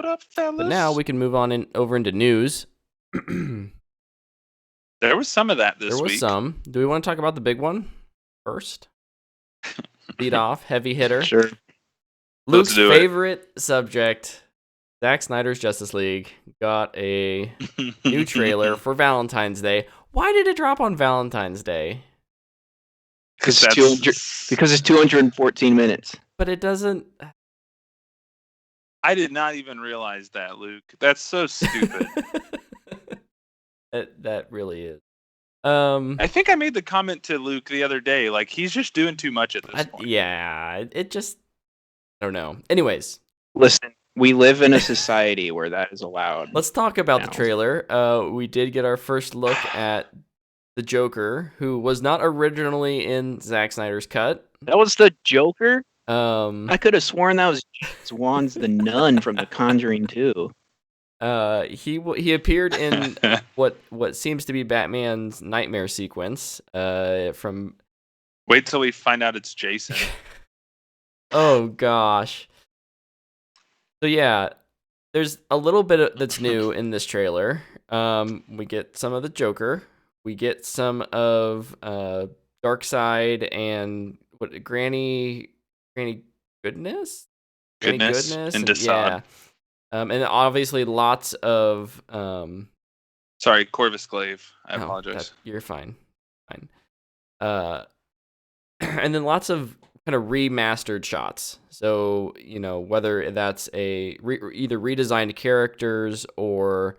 What up, But now fellas? we can move on over into news. There was some of that There this was week. some. Do we want to talk about the big one first? Lead off, heavy hitter. Sure. Let's Luke's do it. favorite subject, Zack Snyder's Justice League, got a new trailer for Valentine's Day. Why did it drop on Valentine's Day? Because it's 214 minutes. But it doesn't. I did not even realize that, Luke. That's so stupid. That really is. I think I made the comment to Luke the other day, like he's just doing too much at this point. Yeah, it just. I don't know. Anyways, Listen, we live in a society where that is allowed. let's talk about now. the trailer. We did get our first look at the Joker, who was not originally in Zack Snyder's cut. That was the Joker? I could have sworn that was James Wan's the nun from The Conjuring 2. He appeared in what seems to be Batman's nightmare sequence. From. Wait till we find out it's Jason. Oh gosh. So yeah, there's a little bit that's new in this trailer. We get some of the Joker. We get some of Darkseid and Granny Goodness? Goodness and Desaad. Yeah. And obviously lots of Sorry, Corvus Glaive. I apologize. You're fine. And then lots of kind of remastered shots. So, whether that's either redesigned characters or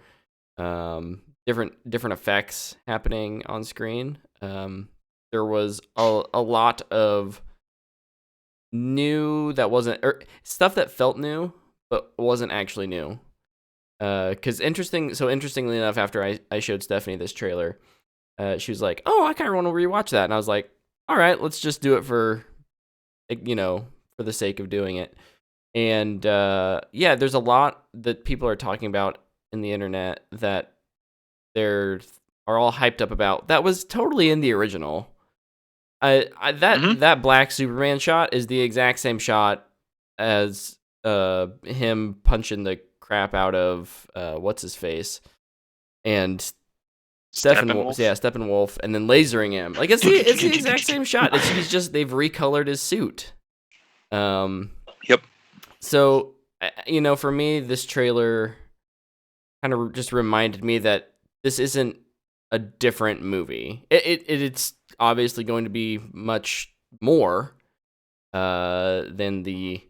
different effects happening on screen. There was a lot of new that wasn't, or stuff that felt new but wasn't actually new. Because interestingly enough, after I showed Stephanie this trailer, she was like, "Oh, I kind of want to rewatch that," and I was like, "All right, let's just do it for the sake of doing it." And yeah, there's a lot that people are talking about in the internet that are all hyped up about. That was totally in the original. That black Superman shot is the exact same shot as him punching the crap out of what's his face and Steppenwolf, and then lasering him. Like it's the exact same shot. They've recolored his suit. Yep. So for me, this trailer kind of just reminded me that this isn't a different movie. It's obviously going to be much more than the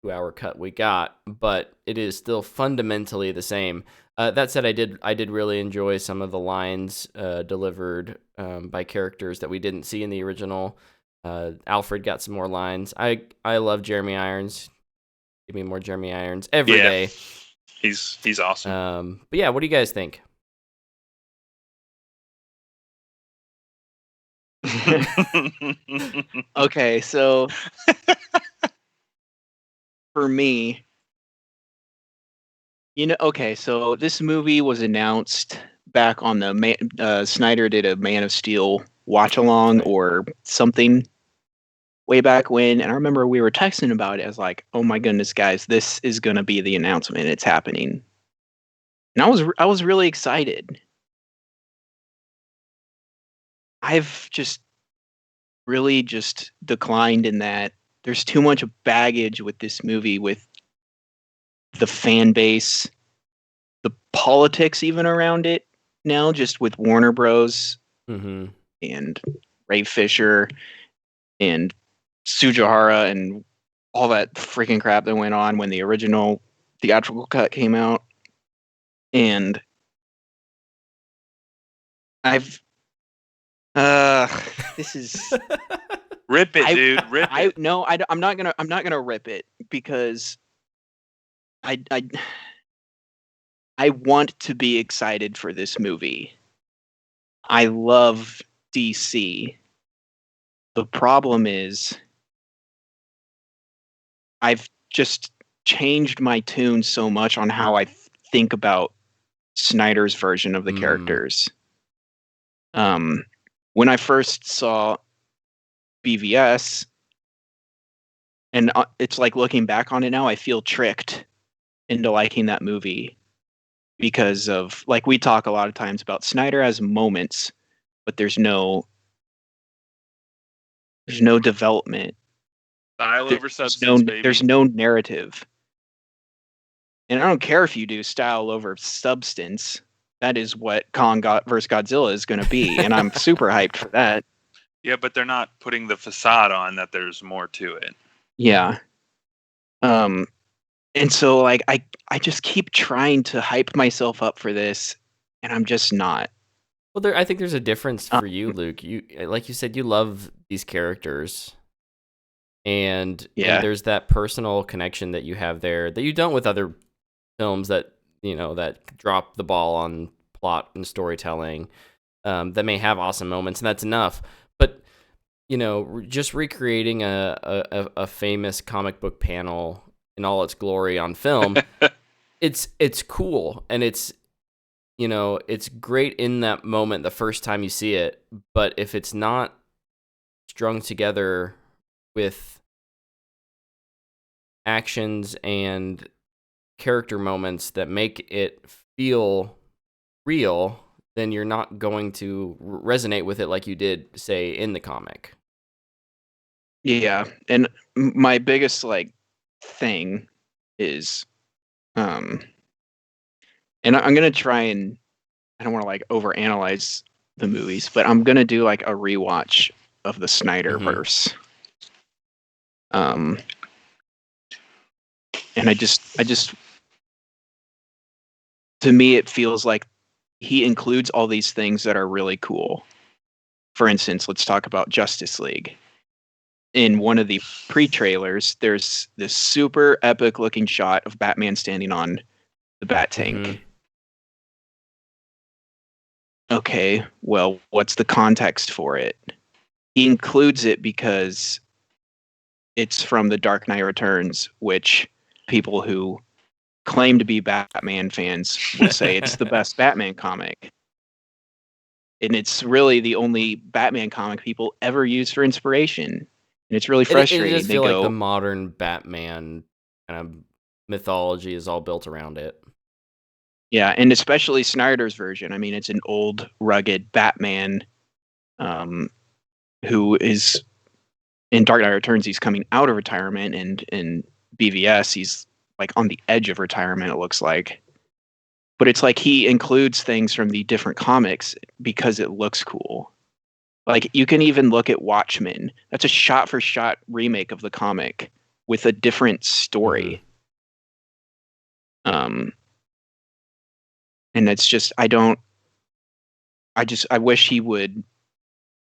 2-hour cut we got, but it is still fundamentally the same. That said, I did really enjoy some of the lines delivered by characters that we didn't see in the original. Alfred got some more lines. I love Jeremy Irons. Give me more Jeremy Irons every day. He's awesome. But yeah, what do you guys think? Okay, so for me, so this movie was announced back on the Snyder did a Man of Steel watch along or something way back when, and I remember we were texting about it. I was like, "Oh my goodness, guys, this is gonna be the announcement. It's happening," and I was really excited. I've just really just declined in that there's too much baggage with this movie, with the fan base, the politics even around it now, just with Warner Bros. And Ray Fisher and Sujihara and all that freaking crap that went on when the original theatrical cut came out. And this is rip it, dude. Rip it. No, I'm not gonna rip it because I want to be excited for this movie. I love DC. The problem is I've just changed my tune so much on how I think about Snyder's version of the characters. When I first saw BVS, and it's like looking back on it now, I feel tricked into liking that movie because of, like, we talk a lot of times about Snyder has moments, but there's no development. Style over There's substance, baby. there's no narrative. And I don't care if you do style over substance. That is what Kong vs. Godzilla is going to be, and I'm super hyped for that. Yeah, but they're not putting the facade on that there's more to it. Yeah. And so, like, I just keep trying to hype myself up for this, and I'm just not. Well, I think there's a difference for you, Luke. You, like you said, you love these characters, and there's that personal connection that you have there that you don't with other films that that drop the ball on plot and storytelling, that may have awesome moments, and that's enough. But just recreating a famous comic book panel in all its glory on film, it's cool, and it's great in that moment the first time you see it. But if it's not strung together with actions and character moments that make it feel real, then you're not going to resonate with it like you did, say, in the comic. Yeah, and my biggest thing is, and I'm gonna try and, I don't want to overanalyze the movies, but I'm gonna do a rewatch of the Snyderverse. And I just to me it feels like he includes all these things that are really cool. For instance, let's talk about Justice League. In one of the pre-trailers, there's this super epic looking shot of Batman standing on the Bat Tank. Okay, well, what's the context for it? He includes it because it's from The Dark Knight Returns, which people who claim to be Batman fans will say it's the best Batman comic. And it's really the only Batman comic people ever use for inspiration. And it's really frustrating. It does feel like the modern Batman kind of mythology is all built around it. Yeah, and especially Snyder's version. I mean, it's an old, rugged Batman who is, in Dark Knight Returns, he's coming out of retirement, and in BVS, he's on the edge of retirement, it looks like. But it's like he includes things from the different comics because it looks cool. You can even look at Watchmen. That's a shot-for-shot remake of the comic with a different story. And it's just, I wish he would,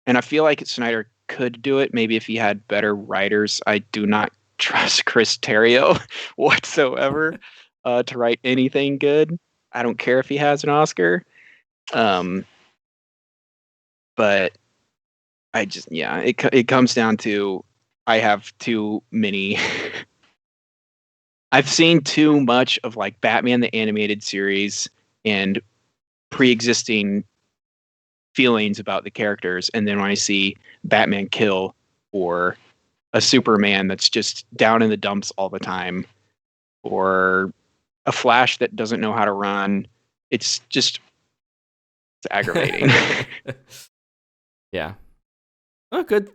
and I feel like Snyder could do it, maybe if he had better writers. I do not trust Chris Terrio whatsoever to write anything good. I don't care if he has an Oscar. But I just, it comes down to, I have too many I've seen too much of Batman the Animated Series and pre-existing feelings about the characters, and then when I see Batman kill, or a Superman that's just down in the dumps all the time, or a Flash that doesn't know how to run, it's aggravating. Yeah. Oh, good.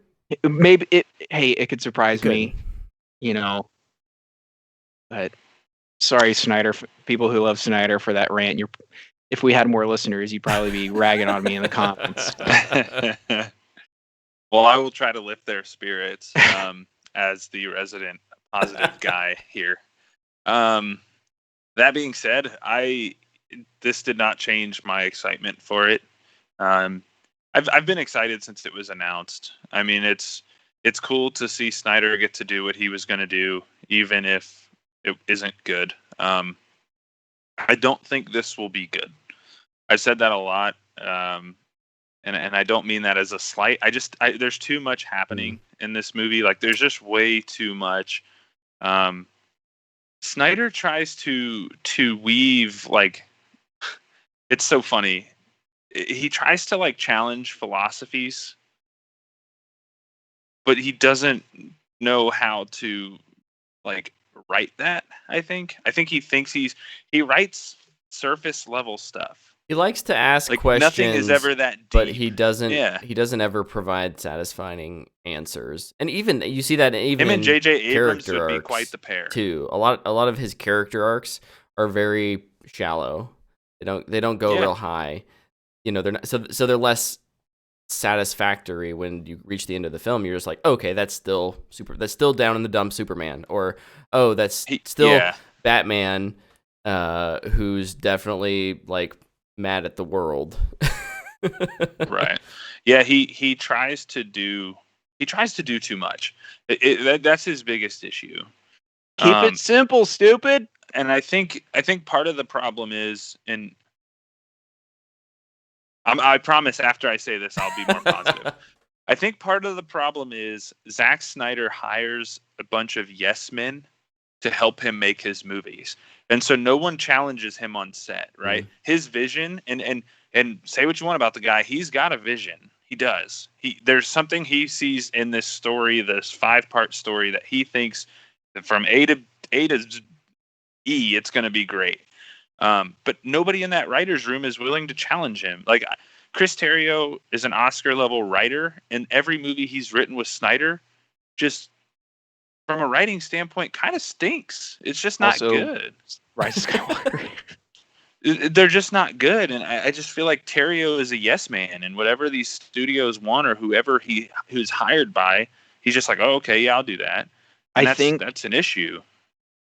Maybe it could surprise me, but sorry, Snyder, people who love Snyder, for that rant. If we had more listeners, you'd probably be ragging on me in the comments. Well, I will try to lift their spirits as the resident positive guy here. That being said, this did not change my excitement for it. I've been excited since it was announced. I mean, it's cool to see Snyder get to do what he was going to do, even if it isn't good. I don't think this will be good. I've said that a lot, and I don't mean that as a slight. There's too much happening in this movie. There's just way too much. Snyder tries to weave it's so funny. He tries to challenge philosophies, but he doesn't know how to write that. I think he thinks he writes surface level stuff. He likes to ask Like questions, nothing is ever that deep. but he doesn't. Yeah. He doesn't ever provide satisfying answers. And even you see that even Him and in J.J. Abrams character would be arcs quite the pair. too. A lot of his character arcs are very shallow. They don't go Yeah. real high. You know, they're not, so they're less satisfactory when you reach the end of the film. You're just like, okay, that's still down in the dump Superman, or oh, that's still Yeah. Batman, who's definitely like mad at the world. Right. Yeah, he tries to do too much. That's his biggest issue. Keep it simple, stupid. And I think part of the problem is, and I promise after I say this I'll be more positive. I think part of the problem is Zack Snyder hires a bunch of yes men to help him make his movies. And so no one challenges him on set, right? Mm. His vision, and say what you want about the guy, he's got a vision. He does. There's something he sees in this story, this 5-part story, that he thinks that from A to E, it's going to be great. But nobody in that writer's room is willing to challenge him. Like, Chris Terrio is an Oscar-level writer, and every movie he's written with Snyder, just from a writing standpoint, kind of stinks. It's just not Also, good. Rise of Skywalker. They're just not good, and I just feel like Terrio is a yes man, and whatever these studios want or whoever who's hired by, he's just like, oh, okay, yeah, I'll do that. And I think that's an issue.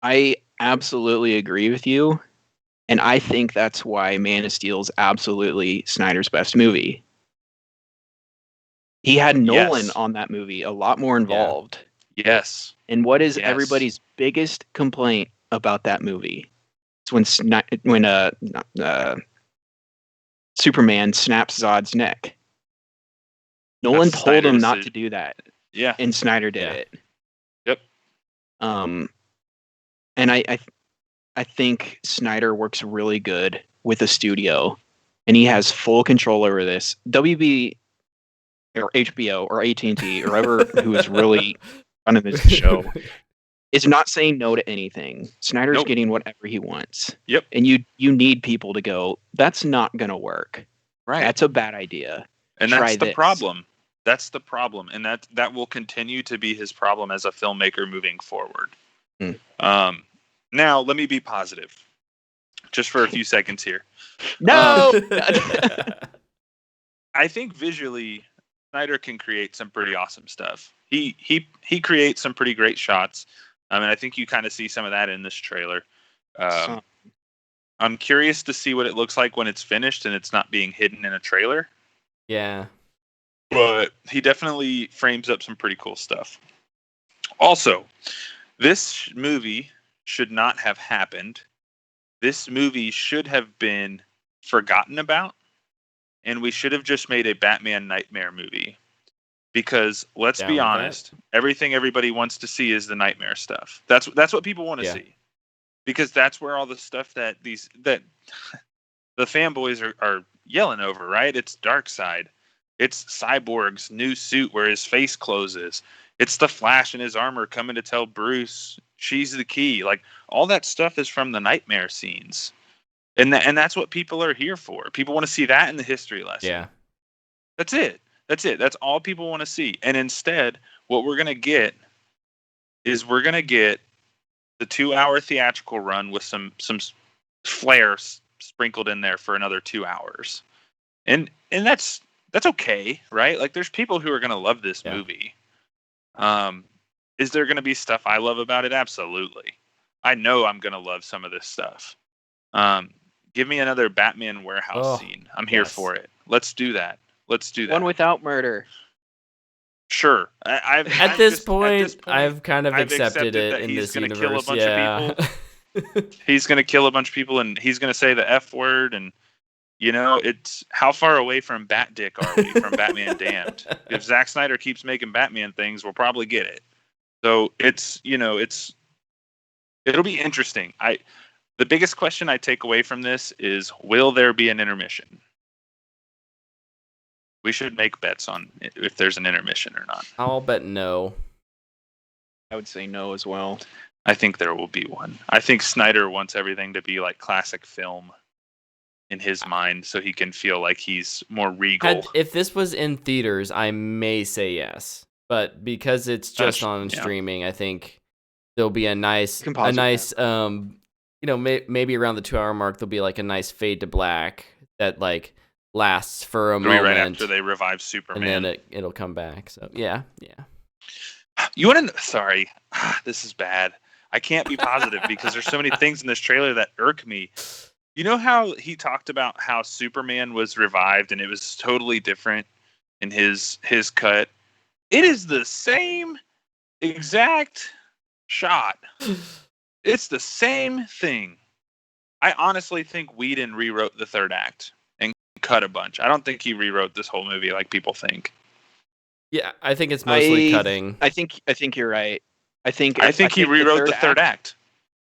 I absolutely agree with you, and I think that's why Man of Steel is absolutely Snyder's best movie. He had Nolan Yes. on that movie, a lot more involved. Yes. And what is Yes. everybody's biggest complaint about that movie? It's when Superman snaps Zod's neck. Nolan That's told him Snyder's not decision. to do that, Yeah. and Snyder did Yeah. it. Yep. And I think Snyder works really good with a studio, and he has full control over this. WB or HBO or AT&T or whoever who is really running this show is not saying no to anything. Snyder's Nope. getting whatever he wants. Yep. And you need people to go, that's not going to work. Right. That's a bad idea. And Try that's the this. problem. That's the problem, and that will continue to be his problem as a filmmaker moving forward. Now, let me be positive, just for a few seconds here. No! I think visually, Snyder can create some pretty awesome stuff. He creates some pretty great shots. And I think you kind of see some of that in this trailer. I'm curious to see what it looks like when it's finished and it's not being hidden in a trailer. Yeah. But he definitely frames up some pretty cool stuff. Also, this movie should not have happened. This movie should have been forgotten about, and we should have just made a Batman Nightmare movie. Because let's Down be with honest, everything everybody wants to see is the nightmare stuff. That's what people want to Yeah. see. Because that's where all the stuff that the fanboys are yelling over, right? It's Darkseid. It's Cyborg's new suit where his face closes. It's the Flash in his armor coming to tell Bruce she's the key. Like, all that stuff is from the nightmare scenes. And that's what people are here for. People want to see that in the history lesson. Yeah. That's it. That's all people want to see. And instead, what we're going to get is the 2-hour theatrical run with some flair sprinkled in there for another 2 hours. And that's okay, right? Like, there's people who are going to love this movie. Is there going to be stuff I love about it? Absolutely. I know I'm going to love some of this stuff. Give me another Batman warehouse scene. I'm here for it. Let's do that. One without murder. Sure. At this point, I've kind of accepted it in this universe. Kill a bunch of people. He's going to kill a bunch of people, and he's going to say the F word. And, it's how far away from Bat Dick are we from Batman Damned? If Zack Snyder keeps making Batman things, we'll probably get it. So it'll be interesting. The biggest question I take away from this is, will there be an intermission? We should make bets on if there's an intermission or not. I'll bet no. I would say no as well. I think there will be one. I think Snyder wants everything to be like classic film in his mind, so he can feel like he's more regal. If this was in theaters, I may say yes, but because it's just on yeah. streaming, I think there'll be a nice, Composite maybe around the 2-hour mark, there'll be like a nice fade to black that like lasts for a It'll be moment, right after they revive Superman, and then it'll come back. So yeah. You want to? Sorry, this is bad. I can't be positive because there's so many things in this trailer that irk me. You know how he talked about how Superman was revived and it was totally different in his cut? It is the same exact shot. It's the same thing. I honestly think Whedon rewrote the third act and cut a bunch. I don't think he rewrote this whole movie like people think. Yeah, I think it's mostly cutting. I think you're right. I think he rewrote the third act.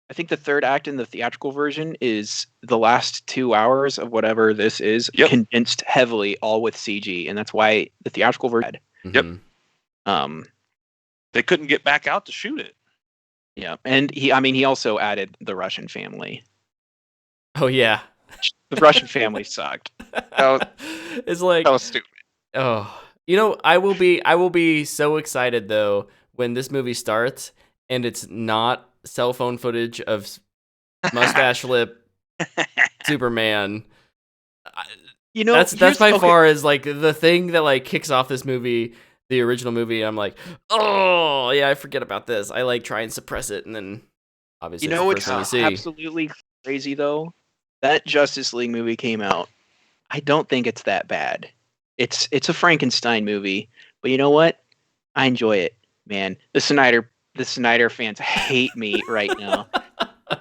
I think the third act in the theatrical version is the last 2 hours of whatever this is condensed heavily, all with CG, and that's why the theatrical version. Mm-hmm. They couldn't get back out to shoot it. Yeah, and he also added the Russian family. Oh yeah, the Russian family sucked. It's like that was stupid. Oh, I will be so excited though when this movie starts and it's not cell phone footage of mustache lip Superman. That's by far is like the thing that like kicks off this movie, the original movie. I'm like, oh yeah, I forget about this. I like try and suppress it, and then obviously what's absolutely crazy though? That Justice League movie came out. I don't think it's that bad. It's a Frankenstein movie, but you know what? I enjoy it, man. The Snyder fans hate me right now.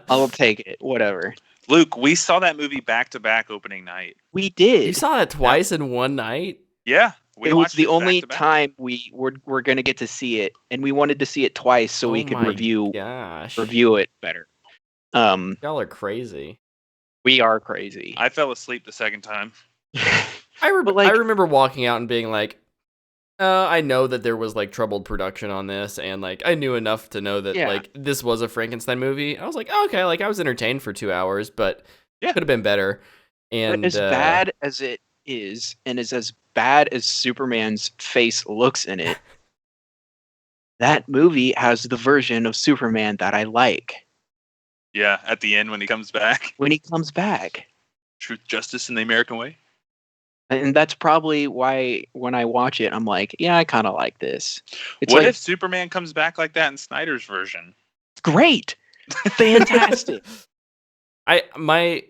I'll take it. Whatever. Luke, we saw that movie back to back opening night. We did. You saw that twice in one night? Yeah. It was the only time we were going to get to see it, and we wanted to see it twice so we could review it better. Y'all are crazy. We are crazy. I fell asleep the second time. I remember walking out and being like, I know that there was like troubled production on this, and like I knew enough to know that like this was a Frankenstein movie. I was like, okay, like I was entertained for 2 hours, but it could have been better. And but as bad as it is, and as bad as Superman's face looks in it, that movie has the version of Superman that I like. Yeah, at the end when he comes back. Truth, justice, and the American way. And that's probably why when I watch it, I'm like, yeah, I kind of like this. What if Superman comes back like that in Snyder's version? Great. Fantastic. My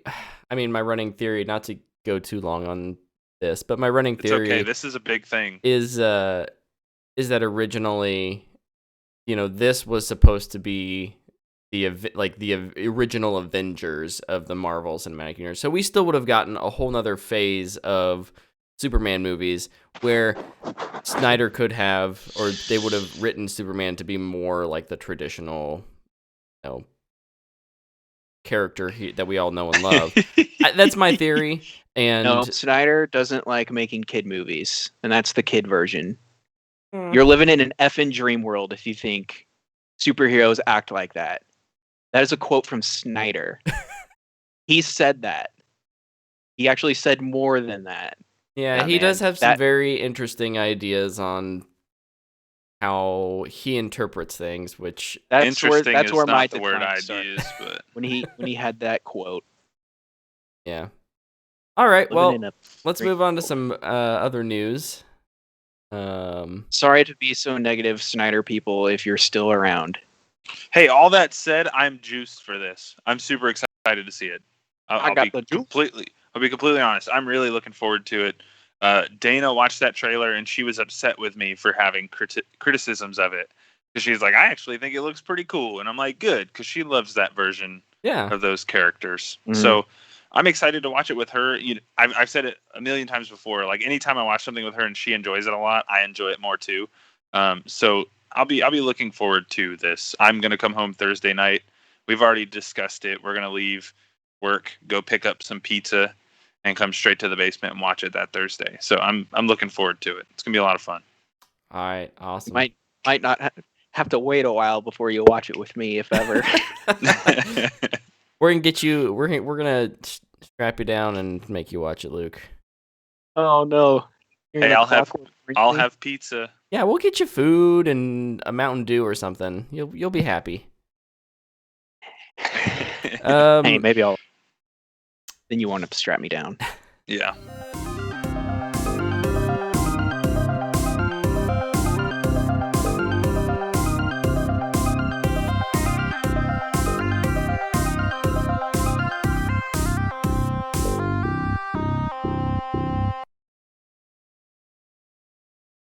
running theory, not to go too long on this, but my running theory. It's okay. This is a big thing. Is that originally, this was supposed to be the original Avengers of the Marvel Cinematic Universe. So we still would have gotten a whole nother phase of Superman movies where Snyder could have, or they would have written Superman to be more like the traditional, character that we all know and love. That's my theory. And no, Snyder doesn't like making kid movies, and that's the kid version. You're living in an effing dream world if you think superheroes act like that. That is a quote from Snyder. He said that. He actually said more than that. Yeah, he does have some very interesting ideas on how he interprets things, which that's where my the word I'd use, but when he had that quote. Yeah. All right, well, let's move on to some other news. Sorry to be so negative, Snyder people, if you're still around. Hey, all that said, I'm juiced for this. I'm super excited to see it. I'll be completely honest. I'm really looking forward to it. Dana watched that trailer and she was upset with me for having criticisms of it because she's like, I actually think it looks pretty cool, and I'm like, good, because she loves that version of those characters. Mm-hmm. So I'm excited to watch it with her. I've said it a million times before. Like anytime I watch something with her and she enjoys it a lot, I enjoy it more too. So I'll be looking forward to this. I'm gonna come home Thursday night. We've already discussed it. We're gonna leave work, go pick up some pizza, and come straight to the basement and watch it that Thursday. So I'm looking forward to it. It's gonna be a lot of fun. All right, awesome. Might not have to wait a while before you watch it with me, if ever. We're gonna get you. We're gonna strap you down and make you watch it, Luke. Oh no! You're Hey, gonna I'll have clockwork bring I'll me? have pizza. Yeah, we'll get you food and a Mountain Dew or something. You'll be happy. Hey, maybe I'll. Then you won't have to strap me down. Yeah.